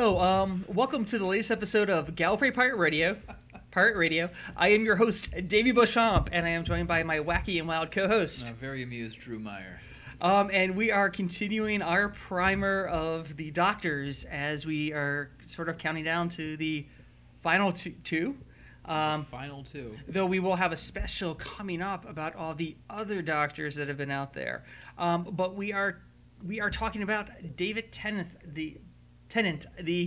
Welcome to the latest episode of Gallifrey Pirate Radio. Pirate Radio. I am your host, Davey Beauchamp, and I am joined by my wacky and wild co-host. Very amused, Drew Meyer. And we are continuing our primer of the Doctors as we are sort of counting down to the final two. Final two. Though we will have a special coming up about all the other Doctors that have been out there. But we are talking about David Tennant, the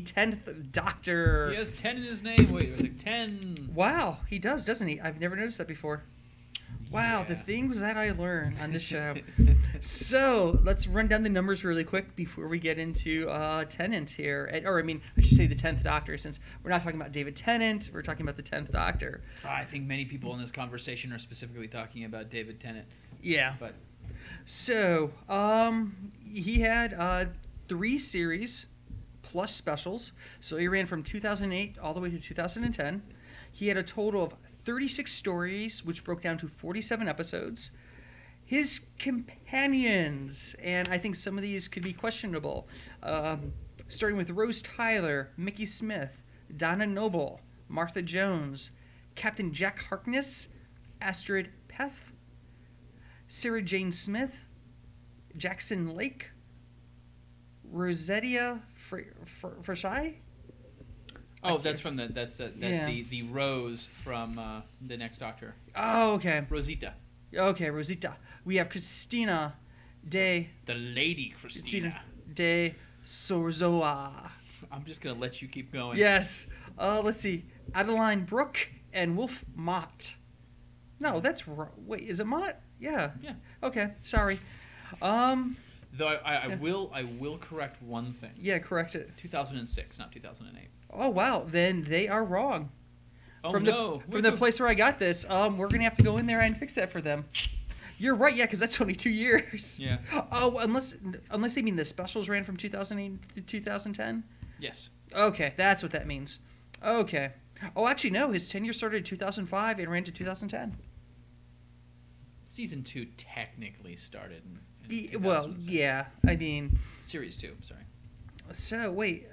10th Doctor. He has 10 in his name. Wait, there's like 10. Wow, he does, doesn't he? I've never noticed that before. Wow, the things that I learn on this show. So let's run down the numbers really quick before we get into Tennant here. I should say the 10th Doctor, since we're not talking about David Tennant. We're talking about the 10th Doctor. I think many people in this conversation are specifically talking about David Tennant. Yeah. But so he had 3 series plus specials. So he ran from 2008 all the way to 2010. He had a total of 36 stories, which broke down to 47 episodes. His companions, and I think some of these could be questionable, starting with Rose Tyler, Mickey Smith, Donna Noble, Martha Jones, Captain Jack Harkness, Astrid Peth, Sarah Jane Smith, Jackson Lake, Rosettia Frashai. Oh, that's from the Rose from the Next Doctor. Oh, okay. Rosita. Okay, Rosita. We have Christina de... The Lady Christina. de Sorzoa. I'm just going to let you keep going. Yes. Let's see. Adeline Brooke and Wolf Mott. No, that's... Wait, is it Mott? Yeah. Yeah. Okay, sorry. Though I will correct one thing. Yeah, correct it. 2006, not 2008. Oh, wow. Then they are wrong. Oh, from no. From the place where I got this, we're going to have to go in there and fix that for them. You're right, yeah, because that's only 2 years. Yeah. Oh, unless they mean the specials ran from 2008 to 2010? Yes. Okay, that's what that means. Okay. Oh, actually, no. His tenure started in 2005 and ran to 2010. Season 2 technically started in well, 2006. yeah. I mean... Series 2, sorry. So, wait.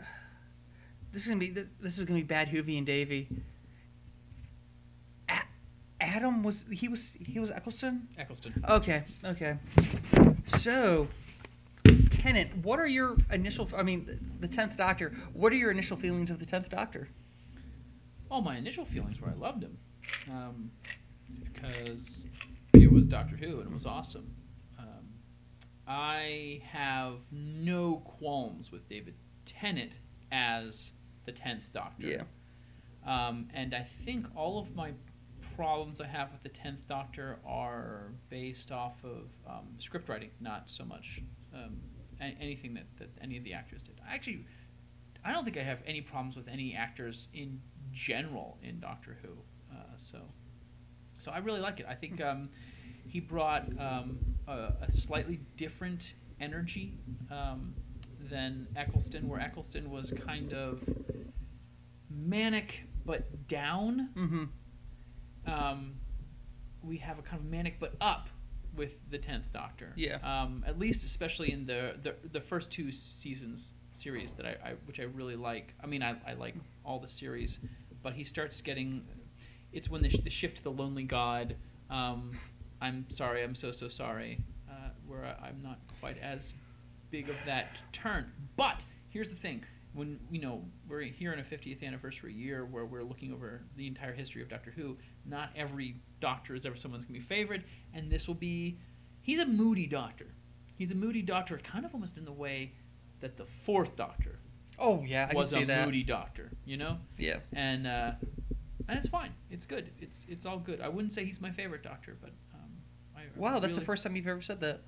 This is gonna be bad Hoovie and Davey. Adam was Eccleston? Eccleston. Okay. So, Tennant, what are your initial... I mean, the 10th Doctor. What are your initial feelings of the 10th Doctor? Oh, my initial feelings were I loved him. Because it was Doctor Who and it was awesome. I have no qualms with David Tennant as the 10th Doctor. Yeah. And I think all of my problems I have with the 10th Doctor are based off of script writing, not so much anything that any of the actors did. Actually, I don't think I have any problems with any actors in general in Doctor Who. So I really like it. I think he brought a slightly different energy than Eccleston, where Eccleston was kind of manic but down. Mm-hmm. We have a kind of manic but up with the 10th Doctor. Yeah. At least, especially in the first 2 series that which I really like. I mean, I like all the series, but he starts getting. It's when the shift to the Lonely God. I'm sorry, I'm so sorry. Where I'm not quite as big of that turn. But here's the thing: when we're here in a 50th anniversary year where we're looking over the entire history of Doctor Who, not every Doctor is ever someone's gonna be favorite, and this will be. He's a moody Doctor. He's a moody Doctor, kind of almost in the way that the 4th Doctor. Oh yeah, I was can see that. moody Doctor, Yeah. And it's fine. It's good. It's all good. I wouldn't say he's my favorite Doctor, but wow, that's the first time you've ever said that.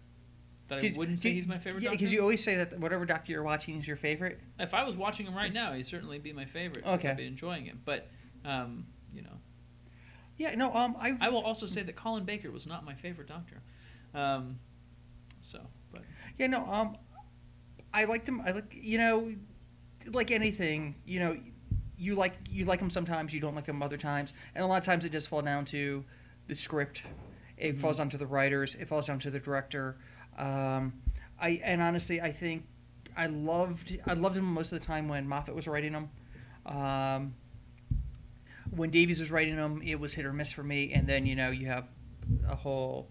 That I wouldn't say he's my favorite Doctor? Yeah, because you always say that whatever Doctor you're watching is your favorite. If I was watching him right now, he'd certainly be my favorite. Okay. I'd be enjoying him. But, Yeah, no, I will also say that Colin Baker was not my favorite Doctor. But... Yeah, no, I liked him. I like anything, you like him sometimes, you don't like him other times. And a lot of times it does fall down to the script. It falls down to the writers. It falls down to the director. Honestly, I think I loved him most of the time when Moffat was writing them. When Davies was writing them, it was hit or miss for me. And then you have a whole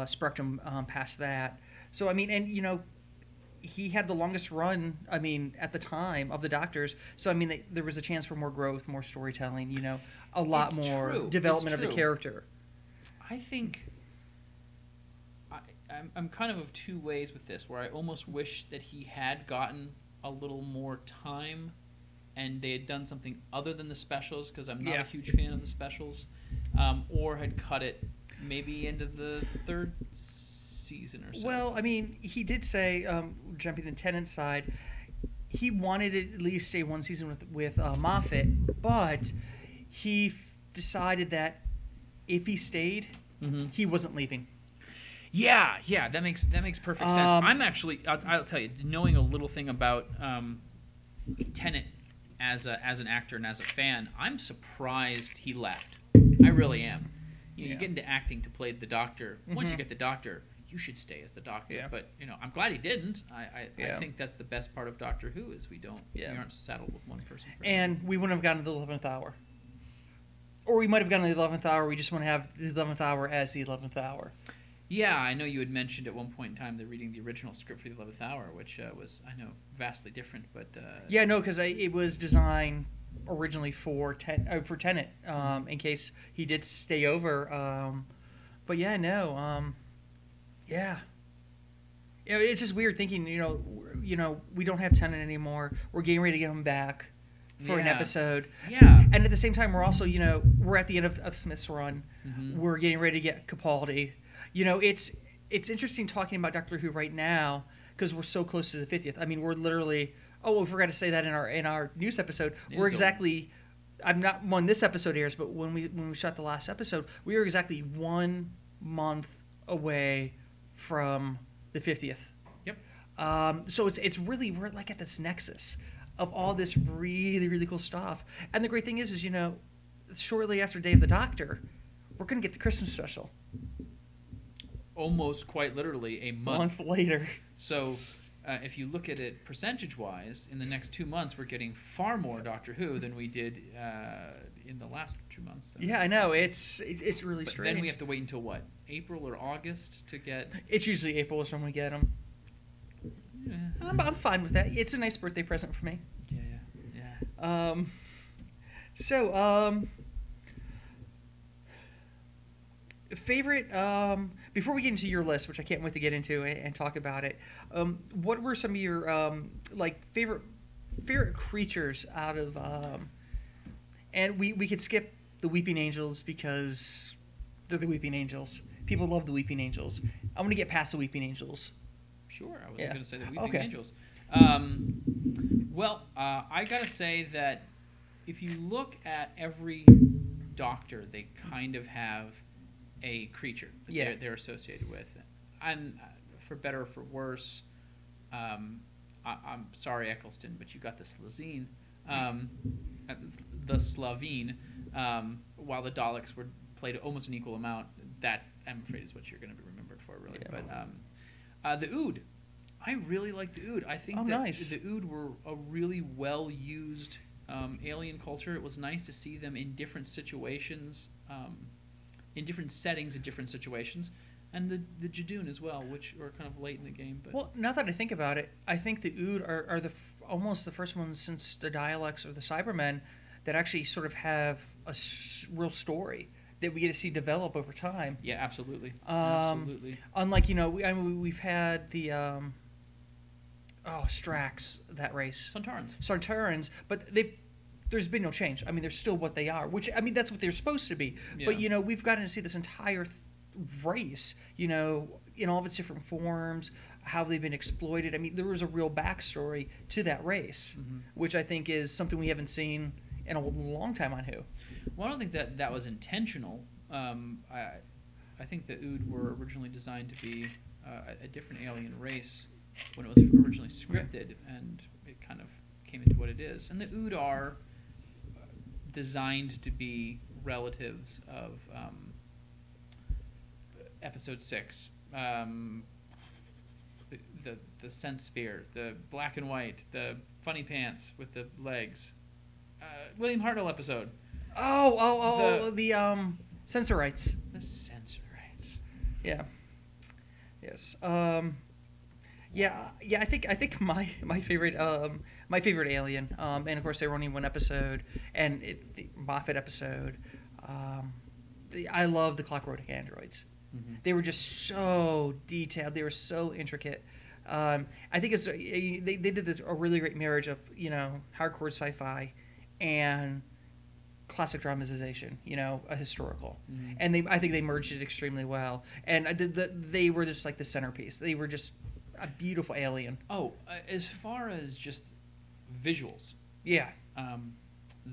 spectrum past that. So I mean, and he had the longest run, I mean, at the time of the Doctors. So I mean, there was a chance for more growth, more storytelling. A lot It's more true. development It's of the true. character. I think I'm kind of two ways with this, where I almost wish that he had gotten a little more time and they had done something other than the specials, because I'm not Yeah. a huge fan of the specials, or had cut it maybe into the third season or so. Well, I mean, he did say, jumping to Tennant's side, he wanted to at least stay one season with Moffat, but he decided that if he stayed, Mhm. he wasn't leaving. Yeah, that makes perfect sense. I'm actually, I'll tell you, knowing a little thing about Tennant as an actor and as a fan, I'm surprised he left. I really am. You get into acting to play the Doctor. Once you get the Doctor, you should stay as the Doctor. Yeah. But I'm glad he didn't. I Yeah. think that's the best part of Doctor Who is we aren't saddled with one person. Forever. And we wouldn't have gotten to the 11th hour. Or we might have gotten to the 11th hour, we just want to have the 11th hour as the 11th hour. Yeah, I know you had mentioned at one point in time reading the original script for the 11th hour, which was, I know, vastly different. But Yeah, no, because it was designed originally for Tennant, in case he did stay over. But yeah, no, yeah. It's just weird thinking, we don't have Tennant anymore. We're getting ready to get him back for an Yeah. episode. Yeah. And at the same time, we're also, we're at the end of Smith's run. Mhm. We're getting ready to get Capaldi. It's interesting talking about Doctor Who right now because we're so close to the 50th. I mean, we're literally. Oh, we forgot to say that in our news episode. We're exactly. I'm not when this episode airs, but when we shot the last episode, we were exactly 1 month away from the 50th. Yep. So it's really, we're like at this nexus of all this really, really cool stuff. And the great thing is shortly after Day of the Doctor, we're going to get the Christmas special. Almost quite literally a A month. month later. So if you look at it percentage-wise, in the next 2 months, we're getting far more Doctor Who than we did in the last 2 months. So Yeah, I know. It's really But strange. then we have to wait until what? April or August to get. It's usually April is when we get them. I'm fine with that. It's a nice birthday present for me. Yeah. Favorite, before we get into your list, which I can't wait to get into and talk about it, what were some of your favorite creatures out of and we could skip the Weeping Angels because they're the Weeping Angels. People love the Weeping Angels. I'm going to get past the Weeping Angels. Sure, I wasn't Yeah. going to say the Weeping Okay. Angels. I gotta say that if you look at every Doctor, they kind of have a creature that they're associated with, and for better or for worse, I'm sorry, Eccleston, but you got the Slazine, the Slavine, while the Daleks were played almost an equal amount. That, I'm afraid, is what you're going to be remembered for, really. Yeah. But the Ood. I really like the Ood. I think that nice. the Ood were a really well-used alien culture. It was nice to see them in different situations, in different settings, in different situations, and the Jadoon as well, which are kind of late in the game. But Well, now that I think about it, I think the Ood are almost the first ones since the Dialects or the Cybermen that actually sort of have a real story that we get to see develop over time. yeah, absolutely, Unlike, we've had the Strax, that race. Sontarans. Sartarans, but there's been no change. I mean, they're still what they are, which, I mean, that's what they're supposed to be. Yeah. But, we've gotten to see this entire race, in all of its different forms, how they've been exploited. I mean, there was a real backstory to that race, which I think is something we haven't seen in a long time on Who. Well, I don't think that was intentional. I think the Ood were originally designed to be a different alien race when it was originally scripted, and it kind of came into what it is. And the Ood are designed to be relatives of Episode 6. the sense sphere, the black and white, the funny pants with the legs. William Hartnell episode. The sensor rights. The sensor rights. Yeah. Yes. Yeah. I think my favorite alien. And of course there were only one episode, and the Moffat episode. I love the Clockwork Androids. Mm-hmm. They were just so detailed. They were so intricate. I think they did a really great marriage of hardcore sci-fi and classic dramatization. A historical, Mm-hmm. and I think they merged it extremely well. And they were just like the centerpiece. They were just a beautiful alien. Oh, as far as just visuals, Yeah.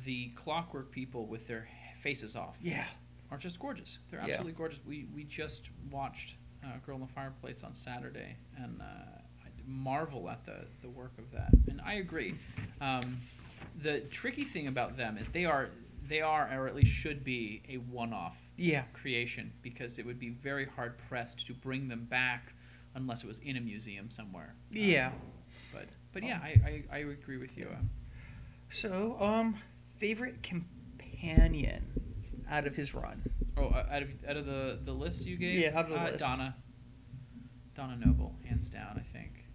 The Clockwork people with their faces off. Yeah. Are just gorgeous. They're Yeah. absolutely gorgeous. We just watched Girl in the Fireplace on Saturday, and I marvel at the work of that. And I agree. The tricky thing about them is they are, or at least should be, a one-off Yeah. creation, because it would be very hard pressed to bring them back unless it was in a museum somewhere. Yeah. But yeah, I agree with you. So, favorite companion out of his run. Oh, out of the list you gave? Yeah, out of the list. Donna Noble, hands down, I think.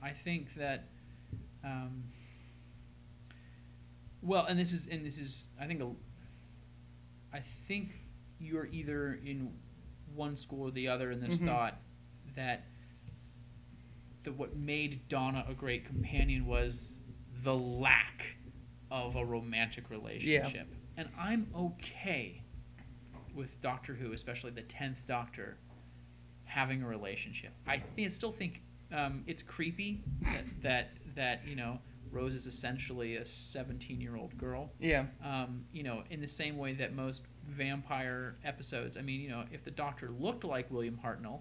I think that, well, and this is, I think you're either in one school or the other in this Mm-hmm. thought that what made Donna a great companion was the lack of a romantic relationship. And I'm okay with Doctor Who, especially the 10th Doctor, having a relationship. I still think it's creepy that Rose is essentially a 17-year-old girl. Yeah. In the same way that most vampire episodes, if the Doctor looked like William Hartnell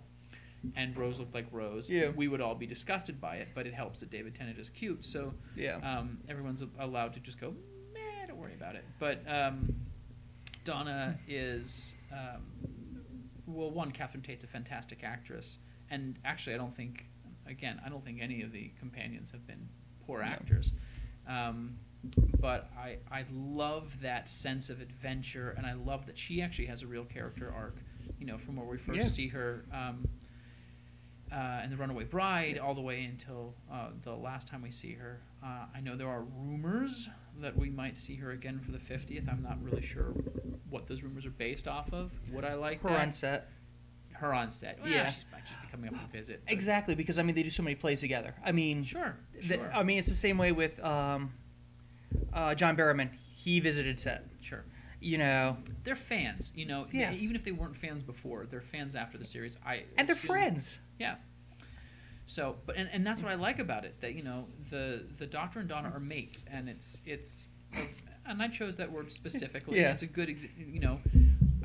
and Rose looked like Rose, Yeah. we would all be disgusted by it, but it helps that David Tennant is cute, so Yeah. everyone's allowed to just go, meh, don't worry about it. But Donna is, Catherine Tate's a fantastic actress, and actually I don't think any of the companions have been poor actors. But I love that sense of adventure, and I love that she actually has a real character arc, from where we first see her in The Runaway Bride all the way until the last time we see her. I know there are rumors that we might see her again for the 50th. I'm not really sure what those rumors are based off of. Would I like Her that? on set. Her on set. Well, Yeah. She might just be coming up to visit. but- Exactly, because they do so many plays together. Sure. It's the same way with John Barrowman. He visited set. Sure. They're fans, Yeah. even if they weren't fans before, they're fans after the series. and they're friends. Yeah. So, but and that's what I like about it, that the Doctor and Donna are mates, and it's and I chose that word specifically. Yeah. It's a good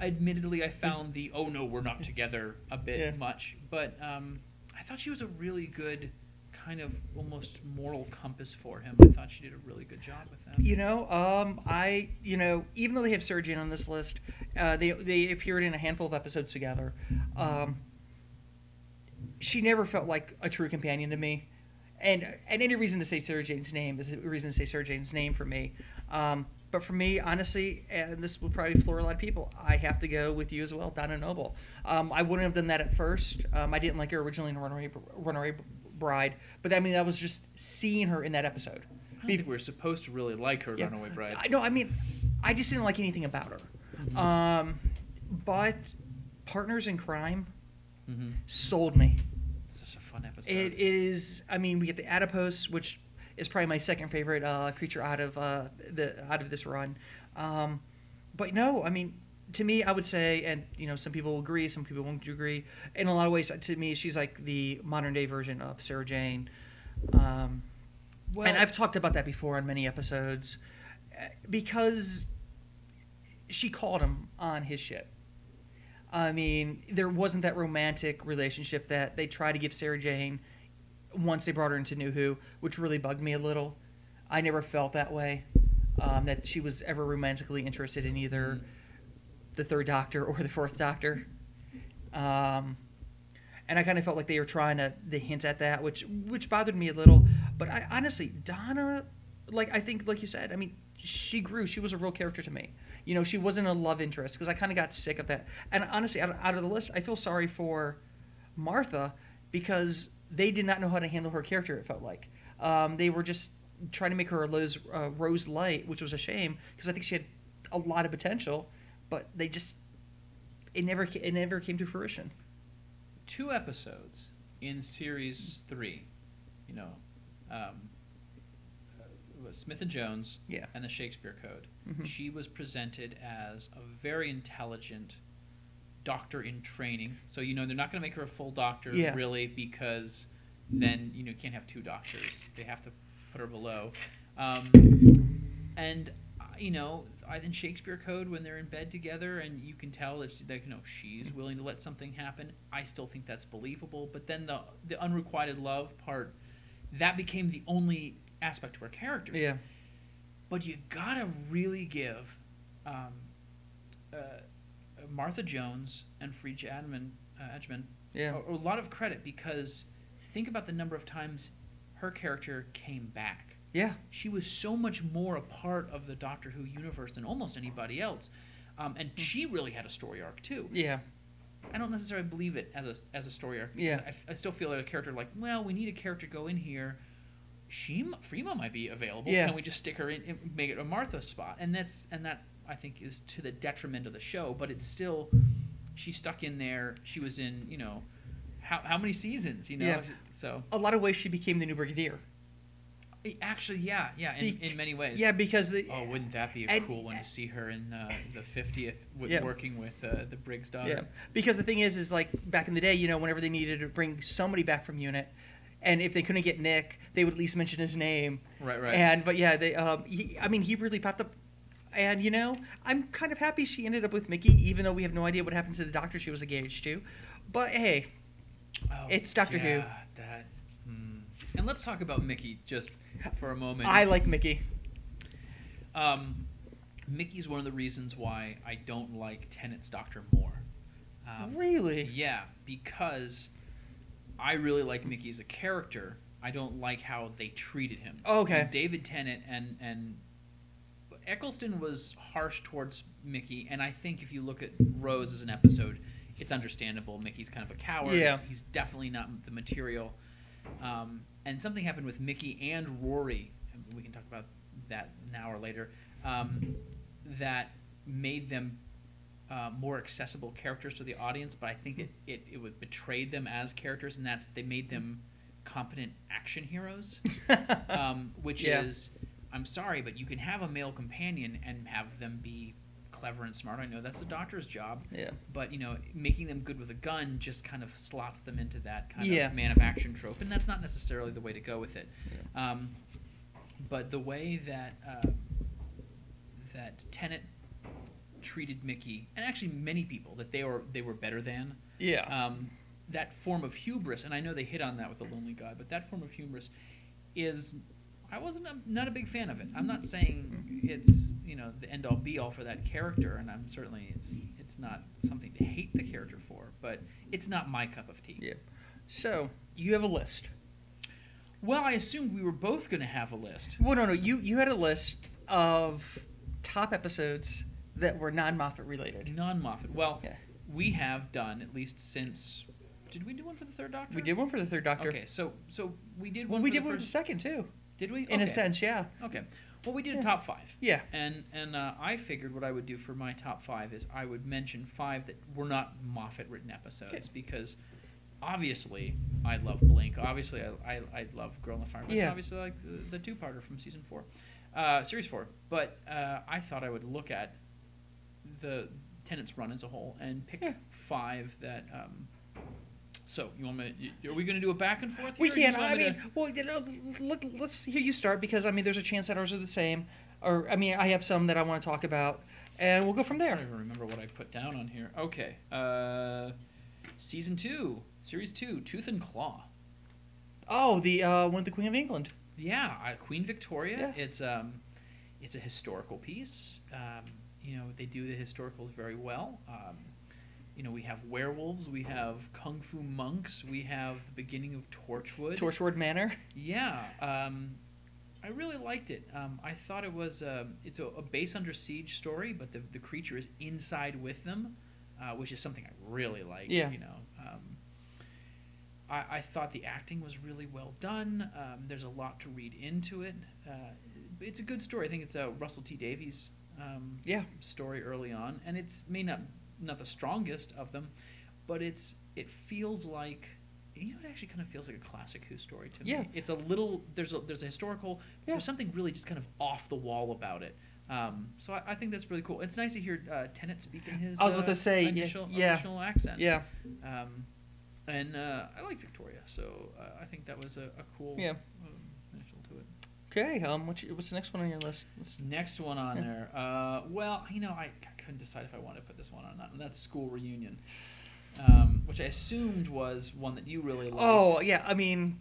admittedly I found the "oh no, we're not together" a bit much, but I thought she was a really good kind of almost moral compass for him. I thought she did a really good job with that. Even though they have Sarah Jane on this list, they appeared in a handful of episodes together. She never felt like a true companion to me, and any reason to say Sarah Jane's name is a reason to say Sarah Jane's name for me. But for me, honestly, and this will probably floor a lot of people, I have to go with you as well, Donna Noble. I wouldn't have done that at first. I didn't like her originally in Runaway Bride, but that was just seeing her in that episode. I don't think we were supposed to really like her, Runaway Bride. I just didn't like anything about her. Mm-hmm. But Partners in Crime Mm-hmm. sold me. It's just a fun episode. It is. We get the Adipose, which is probably my second favorite creature out of this run. But no, to me, I would say, and some people will agree, some people won't agree. In a lot of ways, to me, she's like the modern day version of Sarah Jane. And I've talked about that before on many episodes, because she called him on his ship. There wasn't that romantic relationship that they tried to give Sarah Jane once they brought her into New Who, which really bugged me a little. I never felt that way, that she was ever romantically interested in either the Third Doctor or the Fourth Doctor. and I kind of felt like they were trying to hint at that, which bothered me a little. But I honestly, Donna, like I think, like you said, I mean, she grew. She was a real character to me. She wasn't a love interest because I kind of got sick of that. And honestly, out of the list, I feel sorry for Martha because they did not know how to handle her character. It felt like they were just trying to make her a Rose Light, which was a shame because I think she had a lot of potential, but it never came to fruition. 2 episodes in series 3, was Smith and Jones, Yeah. and the Shakespeare Code. Mhm. She was presented as a very intelligent doctor in training. So they're not going to make her a full doctor, Yeah. really, because then you can't have 2 doctors. They have to put her below. And in Shakespeare Code, when they're in bed together, and you can tell that she's willing to let something happen, I still think that's believable. But then the unrequited love part, that became the only aspect of her character. Yeah. But you gotta really give Martha Jones and Friedrich Edgman Yeah. a lot of credit, because think about the number of times her character came back. Yeah. She was so much more a part of the Doctor Who universe than almost anybody else, and she really had a story arc too. Yeah. I don't necessarily believe it as a story arc. Yeah. I still feel like a character we need a character to go in here. Freema might be available. Yeah. Can we just stick her in and make it a Martha spot? And that I think is to the detriment of the show, but it's still, she's stuck in there. She was in how many seasons? Yeah. So A lot of ways she became the new Brigadier. actually, yeah, in many ways. Yeah, because wouldn't that be a cool one to see her in the 50th Yeah. working with the Briggs daughter? Yeah, because the thing is like back in the day, whenever they needed to bring somebody back from unit, and if they couldn't get Nick, they would at least mention his name. Right. But yeah, he really popped up, and I'm kind of happy she ended up with Mickey, even though we have no idea what happened to the Doctor she was engaged to. But hey, it's Doctor Who. And let's talk about Mickey just for a moment. I like Mickey. Mickey's one of the reasons why I don't like Tennant's Doctor more. Really? Yeah, because I really like Mickey as a character. I don't like how they treated him. Okay. And David Tennant and Eccleston was harsh towards Mickey, and I think if you look at Rose as an episode, it's understandable. Mickey's kind of a coward. Yeah. He's definitely not the material. And something happened with Mickey and Rory, and we can talk about that now or later, that made them more accessible characters to the audience, but I think it would betrayed them as characters, and they made them competent action heroes, which is, I'm sorry, but you can have a male companion and have them be clever and smart. I know that's the Doctor's job, but making them good with a gun just kind of slots them into that kind of man of action trope, and that's not necessarily the way to go with it. But the way that Tennant treated Mickey, and actually many people, that they were better than. That form of hubris, and I know they hit on that with the Lonely God, but that form of hubris is, I not a big fan of it. I'm not saying it's the end all be all for that character, and I'm certainly it's not something to hate the character for, but it's not my cup of tea. Yeah. So you have a list. Well, I assumed we were both going to have a list. Well, no. You had a list of top episodes that were non-Moffat related. Non-Moffat. Well, we have done, at least since... Did we do one for the Third Doctor? We did one for the Third Doctor. Okay, so we did one. We did one for the second too. Did we? In a sense, yeah. Okay. Well, we did a top 5. Yeah. And I figured what I would do for my top 5 is I would mention 5 that were not Moffat written episodes, because obviously I love Blink. Obviously I love Girl in the Fireplace. Yeah. Obviously I like the two-parter from series 4. But I thought I would look at the Tennant's run as a whole and pick 5 that. So you want me? Are we going to do a back and forth? We can. Let's hear you start, because there's a chance that ours are the same, or I have some that I want to talk about, and we'll go from there. I don't even remember what I put down on here. Okay. Season 2, Series 2, Tooth and Claw. Oh, the one with the Queen of England. Yeah, Queen Victoria. Yeah. It's a historical piece. They do the historicals very well. we have werewolves, we have kung fu monks, we have the beginning of Torchwood. Torchwood Manor. Yeah, I really liked it. I thought it's a base under siege story, but the creature is inside with them, which is something I really like. Yeah. I thought the acting was really well done. There's a lot to read into it. It's a good story. I think it's a Russell T Davies story early on, and it's not the strongest of them, but it feels like, it actually kind of feels like a classic Who story to me. Yeah. It's a little, there's a historical, there's something really just kind of off the wall about it. So I think that's really cool. It's nice to hear Tennant speak in his I was about to say, initial accent. Yeah. And I like Victoria, so I think that was a cool initial to it. Okay, what's the next one on your list? Next one on there. Well, I couldn't decide if I wanted to put this one on or not, and that's School Reunion, which I assumed was one that you really liked. Oh, yeah, I mean,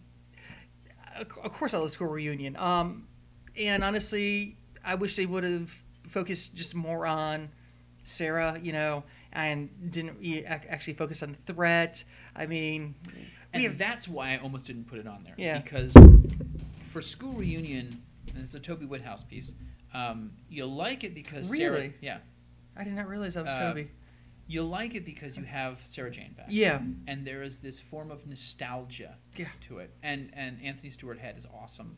of course I love School Reunion. And honestly, I wish they would have focused just more on Sarah, and didn't actually focus on the threat. I mean... that's why I almost didn't put it on there. Yeah. Because for School Reunion, and it's a Toby Whithouse piece, you'll like it because Really? Sarah... Yeah. I did not realize that was Toby. You'll like it because you have Sarah Jane back. Yeah. And there is this form of nostalgia to it. And Anthony Stewart Head is awesome.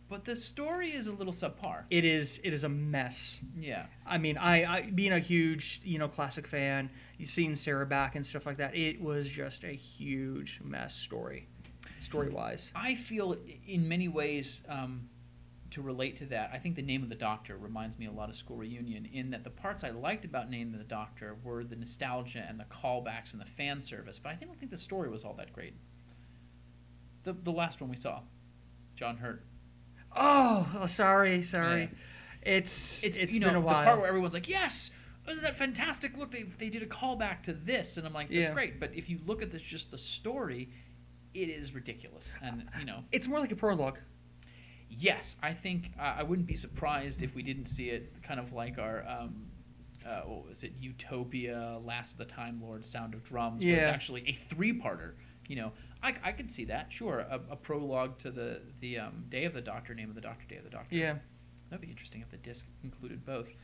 But the story is a little subpar. It is a mess. Yeah. I mean, I being a huge, classic fan, you've seen Sarah back and stuff like that. It was just a huge mess story-wise. I feel in many ways, to relate to that, I think The Name of the Doctor reminds me a lot of School Reunion, in that the parts I liked about Name of the Doctor were the nostalgia and the callbacks and the fan service, but I don't think the story was all that great. The last one we saw, John Hurt. Oh, sorry. Yeah. It's been a while. The part where everyone's like, yes, isn't that fantastic? Look, they did a callback to this, and I'm like, that's great. But if you look at just the story, it is ridiculous, and it's more like a prologue. Yes, I think I wouldn't be surprised if we didn't see it kind of like our what was it, Utopia, Last of the Time Lord, Sound of Drums, where it's actually a 3-parter. I could see that, sure, a prologue to the Day of the Doctor, Name of the Doctor, Day of the Doctor. Yeah. That'd be interesting if the disc included both.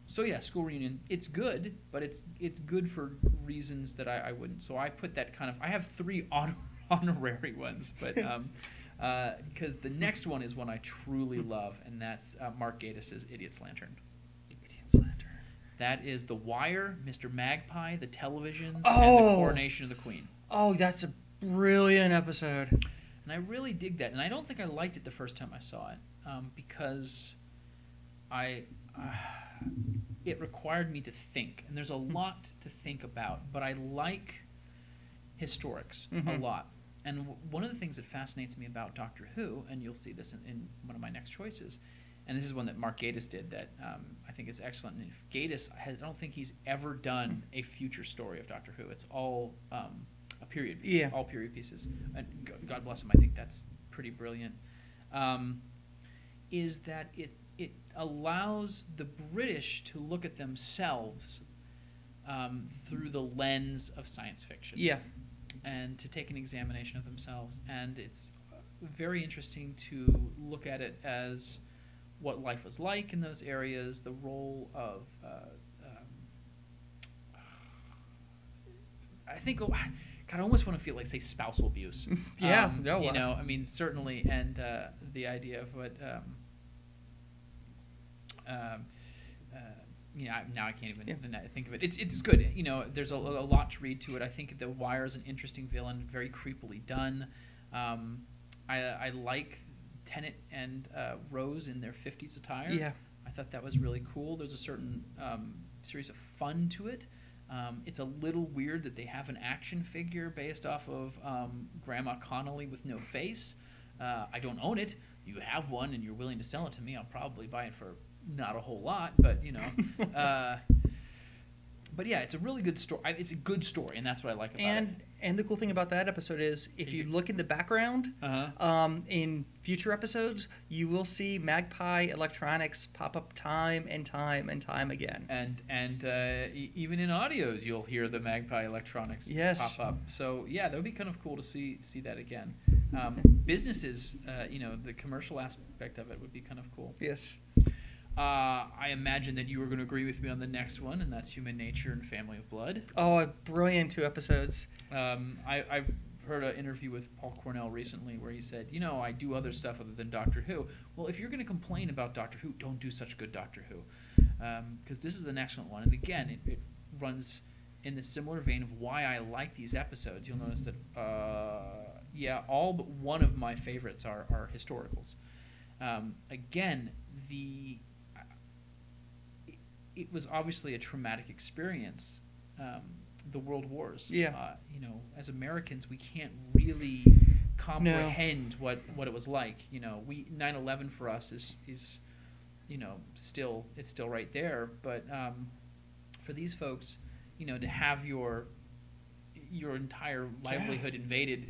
So yeah, School Reunion, it's good, but it's good for reasons that I wouldn't. So I put that I have 3 honorary ones, but because the next one is one I truly love, and that's Mark Gatiss' Idiot's Lantern. Idiot's Lantern. That is The Wire, Mr. Magpie, The Televisions, and The Coronation of the Queen. Oh, that's a brilliant episode. And I really dig that. And I don't think I liked it the first time I saw it, because it required me to think. And there's a lot to think about. But I like historics a lot. And one of the things that fascinates me about Doctor Who, and you'll see this in one of my next choices, and this is one that Mark Gatiss did that I think is excellent. And if Gatiss, I don't think he's ever done a future story of Doctor Who. It's all a period piece, all period pieces. And God bless him, I think that's pretty brilliant. Is that it allows the British to look at themselves through the lens of science fiction. Yeah. And to take an examination of themselves. And it's very interesting to look at it as what life was like in those areas, the role of I think, God, I almost want to feel like, say, spousal abuse. Yeah, I mean, certainly, and the idea of what, now I can't even think of it. It's good. There's a lot to read to it. I think The Wire is an interesting villain, very creepily done. I like Tennant and Rose in their 50s attire. Yeah. I thought that was really cool. There's a certain series of fun to it. It's a little weird that they have an action figure based off of Grandma Connolly with no face. I don't own it. You have one and you're willing to sell it to me, I'll probably buy it for not a whole lot, but But yeah, it's a really good story. It's a good story, and that's what I like about it. And the cool thing about that episode is, if you look in the background, in future episodes, you will see Magpie Electronics pop up time and time and time again. And even in audios, you'll hear the Magpie Electronics pop up. So yeah, that would be kind of cool to see that again. Businesses, the commercial aspect of it would be kind of cool. Yes. I imagine that you were going to agree with me on the next one, and that's Human Nature and Family of Blood. Oh, a brilliant 2 episodes. I've heard an interview with Paul Cornell recently where he said, I do other stuff other than Doctor Who. Well, if you're going to complain about Doctor Who, don't do such good Doctor Who. Because this is an excellent one. And again, it runs in the similar vein of why I like these episodes. You'll notice that, all but one of my favorites are historicals. Again, it was obviously a traumatic experience, the World Wars. Yeah. As Americans, we can't really comprehend what it was like. 9/11 for us is still right there. But for these folks, to have your entire livelihood invaded,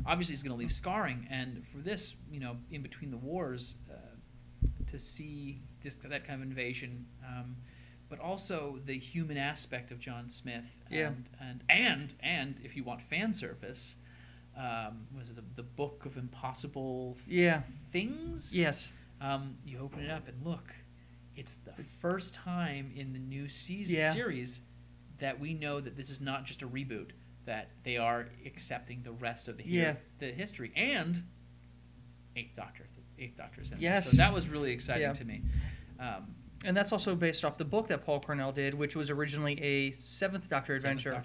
obviously is going to leave scarring. And for this, in between the wars, to see that kind of invasion, but also the human aspect of John Smith, and if you want fan service, was it the Book of Impossible Things? Yes. You open it up and look, it's the first time in the new series that we know that this is not just a reboot, that they are accepting the rest of the history, and Eighth Doctor is in there. Yes. So that was really exciting to me. And that's also based off the book that Paul Cornell did, which was originally a Seventh Doctor adventure.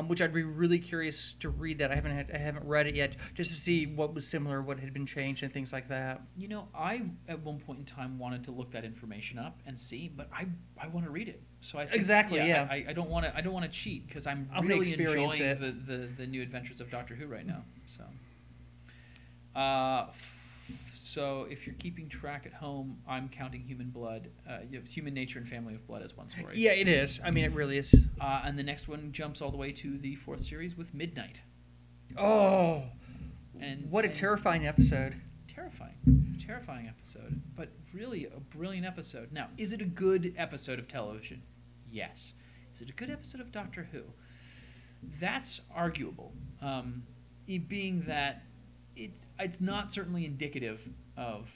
Which I'd be really curious to read. That I haven't read it yet, just to see what was similar, what had been changed, and things like that. I at one point in time wanted to look that information up and see, but I want to read it. So I think, exactly. I don't want to cheat, because I'm really enjoying the new adventures of Doctor Who right now. So if you're keeping track at home, I'm counting Human Blood. You have Human Nature and Family of Blood as one story. Yeah, it is. I mean, it really is. And the next one jumps all the way to the 4th series with Midnight. Oh, what a terrifying episode. Terrifying episode, but really a brilliant episode. Now, is it a good episode of television? Yes. Is it a good episode of Doctor Who? That's arguable. It being that it's not certainly indicative of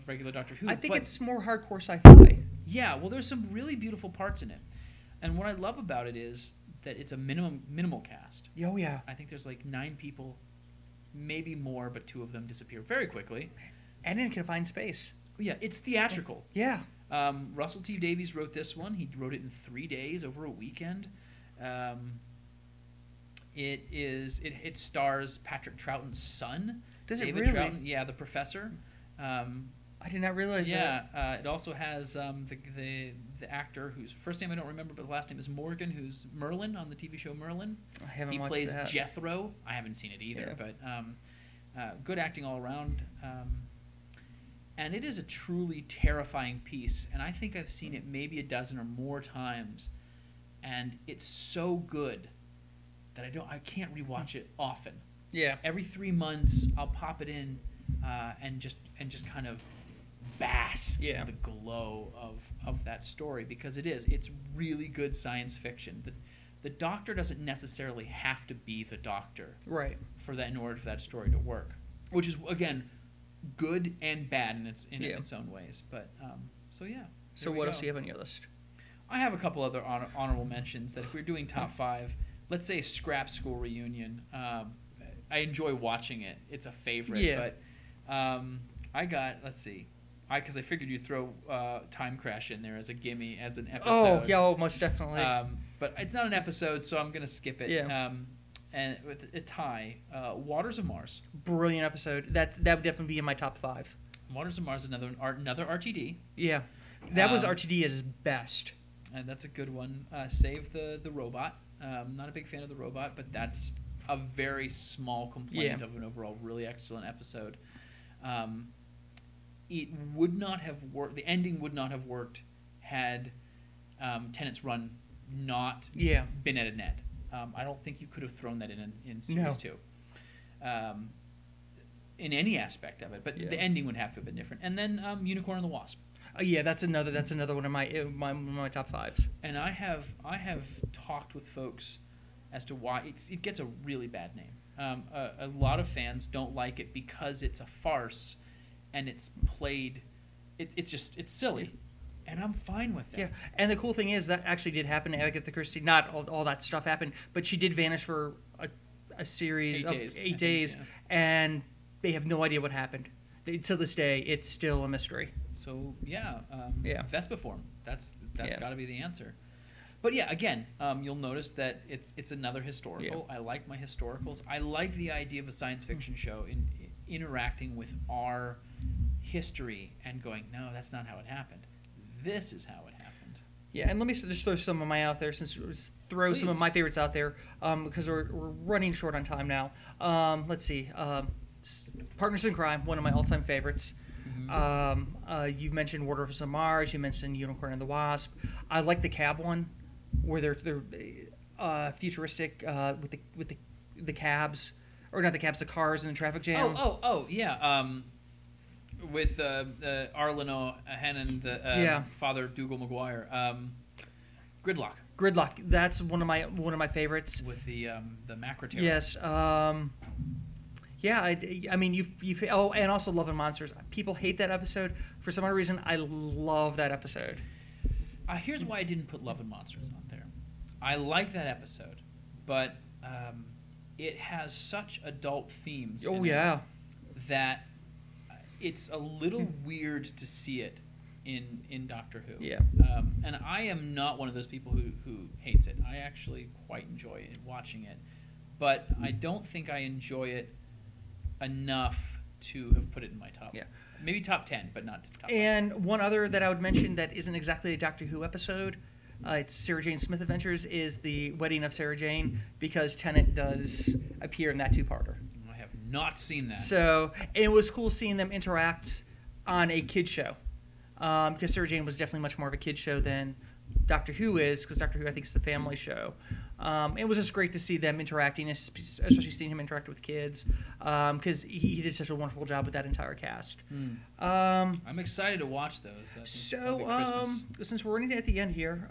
regular Doctor Who. I think it's more hardcore sci-fi. Yeah, well, there's some really beautiful parts in it, and what I love about it is that it's a minimal cast. Oh yeah. I think there's like 9 people, maybe more, but 2 of them disappear very quickly. And in confined space. Yeah, it's theatrical. Yeah. Russell T Davies wrote this one. He wrote it in 3 days over a weekend. It stars Patrick Troughton's son. Does David it really? Troughton, yeah, the professor. I did not realize that. Yeah, it also has the actor whose first name I don't remember, but the last name is Morgan, who's Merlin on the TV show Merlin. I haven't watched that. He plays that. Jethro. I haven't seen it either, but good acting all around. And it is a truly terrifying piece, and I think I've seen it maybe a dozen or more times, and it's so good that I can't rewatch it often. Yeah. Every 3 months, I'll pop it in and just kind of bask in the glow of that story, because it's really good science fiction. The Doctor doesn't necessarily have to be the Doctor, right, in order for that story to work, which is again good and bad in its own ways. But So what else do you have on your list? I have a couple other honorable mentions that if we're doing top 5, let's say Scrap School Reunion. I enjoy watching it. It's a favorite. Yeah. But I got, let's see, because I figured you'd throw Time Crash in there as a gimme, as an episode. Oh, yeah, most definitely. But it's not an episode, so I'm going to skip it. Yeah. And with a tie, Waters of Mars. Brilliant episode. That would definitely be in my top 5. Waters of Mars, another RTD. Yeah. That was RTD at his best. And that's a good one. Save the Robot. Not a big fan of the Robot, but that's a very small complaint of an overall really excellent episode. It would not have worked. The ending would not have worked had Tennant's Run not Yeah. been at a net. I don't think you could have thrown that in series two, in any aspect of it. But the ending would have to have been different. And then Unicorn and the Wasp. Yeah, that's another one of my top fives. And I have talked with folks as to why it gets a really bad name. A lot of fans don't like it because it's a farce, and it's played. It's silly, and I'm fine with that. Yeah, and the cool thing is that actually did happen to Agatha Christie. Not all that stuff happened, but she did vanish for a series of 8 days, and they have no idea what happened. To this day, it's still a mystery. So Yeah. Vespiform. That's got to be the answer. But yeah, again, you'll notice that it's another historical. Yeah. I like my historicals. I like the idea of a science fiction show interacting with our history and going, no, that's not how it happened. This is how it happened. Yeah, and let me just throw some of my out there, some of my favorites out there, because we're running short on time now. Let's see. Partners in Crime, one of my all-time favorites. You mentioned War on Mars. You mentioned Unicorn and the Wasp. I like the cab one, where they're futuristic with the cabs, or not the cabs, the cars in the traffic jam. Oh, yeah. With Arlen O'Hannon, the Father Dougal Maguire. Gridlock. Gridlock. That's one of my favorites. With the Macroterror. Yes. Yeah, I mean, you've and also Love and Monsters. People hate that episode. For some other reason, I love that episode. Here's why I didn't put Love and Monsters on there. I like that episode, but it has such adult themes. Oh, yeah. That it's a little weird to see it in Doctor Who. Yeah. And I am not one of those people who hates it. I actually quite enjoy watching it, but I don't think I enjoy it enough to have put it in my top. Yeah. Maybe top 10, but not top 5. And one other that I would mention that isn't exactly a Doctor Who episode, it's Sarah Jane Smith Adventures, is the Wedding of Sarah Jane, because Tennant does appear in that two-parter. I have not seen that. So it was cool seeing them interact on a kid show, because Sarah Jane was definitely much more of a kid show than Doctor Who is, because Doctor Who, I think, is the family show. It was just great to see them interacting, especially seeing him interact with kids, because he did such a wonderful job with that entire cast. I'm excited to watch those. So, since we're running at the end here,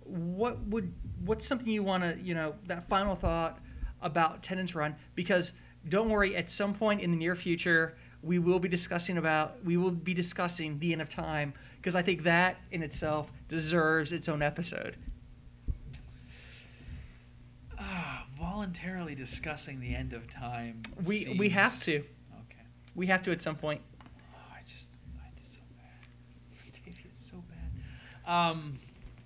what's something you want to, that final thought about Tennant's run? Because don't worry, at some point in the near future, we will be discussing The End of Time, because I think that in itself deserves its own episode. Voluntarily discussing The End of Time. We have to. Okay. We have to at some point. It's so bad. Stevie, it's so bad.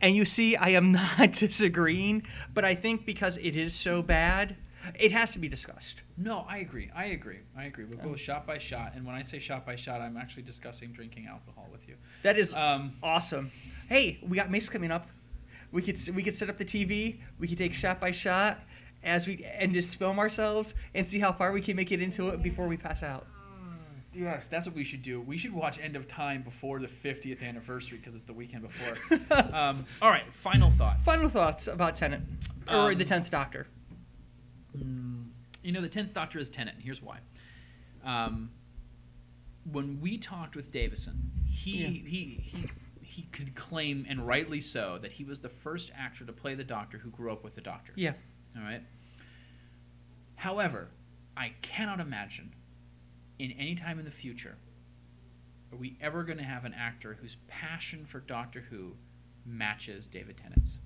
And you see, I am not disagreeing, but I think because it is so bad, it has to be discussed. No, I agree. We'll go shot by shot, and when I say shot by shot, I'm actually discussing drinking alcohol with you. That is awesome. Hey, we got Mace coming up. We could set up the TV. We could take shot by shot and just film ourselves and see how far we can make it into it before we pass out. Yes, that's what we should do. We should watch End of Time before the 50th anniversary because it's the weekend before. All right, final thoughts. Final thoughts about Tennant, or the 10th Doctor. The 10th Doctor is Tennant. Here's why. When we talked with Davison, he could claim, and rightly so, that he was the first actor to play the Doctor who grew up with the Doctor. Yeah. All right. However, I cannot imagine in any time in the future are we ever going to have an actor whose passion for Doctor Who matches David Tennant's.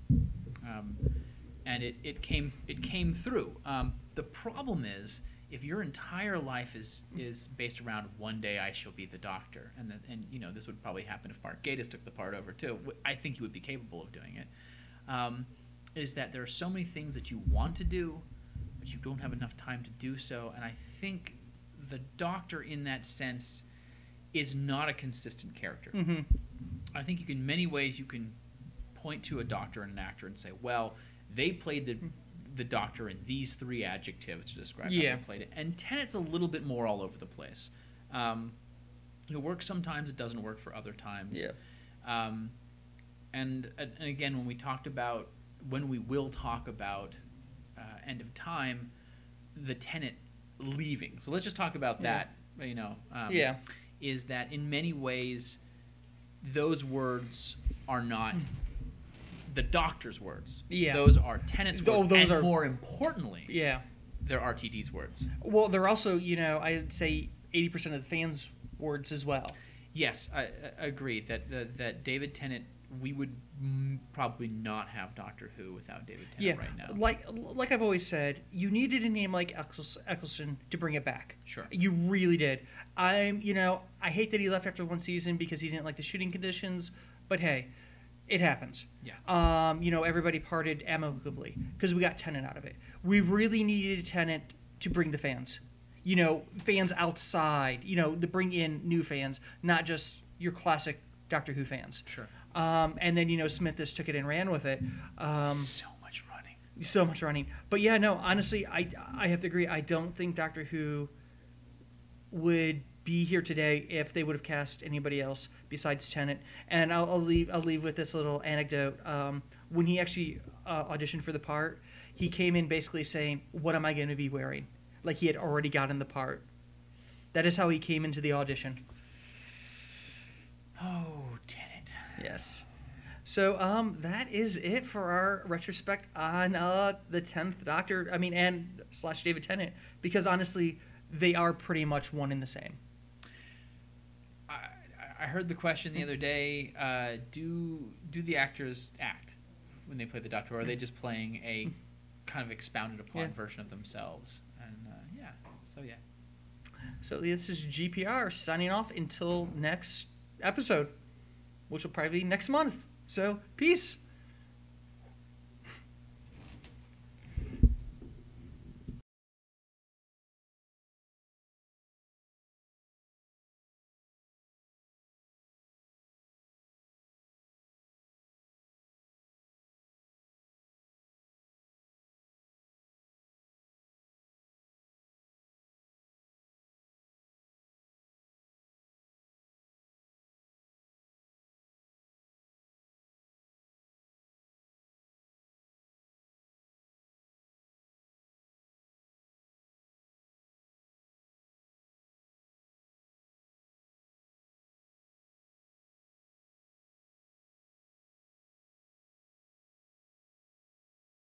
And it came through. The problem is, if your entire life is based around one day I shall be the Doctor, and this would probably happen if Mark Gatiss took the part over too. I think he would be capable of doing it. Is that there are so many things that you want to do, but you don't have enough time to do so. And I think the Doctor, in that sense, is not a consistent character. Mm-hmm. I think in many ways you can point to a Doctor and an actor and say, well, they played the Doctor in these three adjectives to describe how they played it. And Tennant's a little bit more all over the place. It works sometimes, it doesn't work for other times. Yeah. And again, when we talked about when we will talk about End of Time, the Tenet leaving. So let's just talk about that. You know, Yeah. is that in many ways those words are not the Doctor's words. Yeah. Those are Tenet's words. Those and are more importantly, Yeah. they're RTD's words. Well, they're also, you know, I'd say 80% of the fans' words as well. Yes, I agree that David Tennant, we would probably not have Doctor Who without David Tennant right now. Like I've always said, you needed a name like Eccleston to bring it back. Sure. You really did. I hate that he left after one season because he didn't like the shooting conditions, but hey, it happens. Yeah. Everybody parted amicably because we got Tennant out of it. We really needed Tennant to bring the fans. Fans outside, to bring in new fans, not just your classic Doctor Who fans. Sure. And then, Smith just took it and ran with it. So much running. But yeah, no, honestly, I have to agree. I don't think Doctor Who would be here today if they would have cast anybody else besides Tennant. And I'll leave with this little anecdote. When he actually auditioned for the part, he came in basically saying, "What am I going to be wearing?" Like he had already gotten the part. That is how he came into the audition. Oh, Tennant. Yes. So that is it for our retrospect on the 10th Doctor. And / David Tennant, because honestly, they are pretty much one and the same. I heard the question the other day: Do the actors act when they play the Doctor, or are they just playing a kind of expounded upon version of themselves? And So this is GPR signing off until next episode, which will probably be next month. So peace.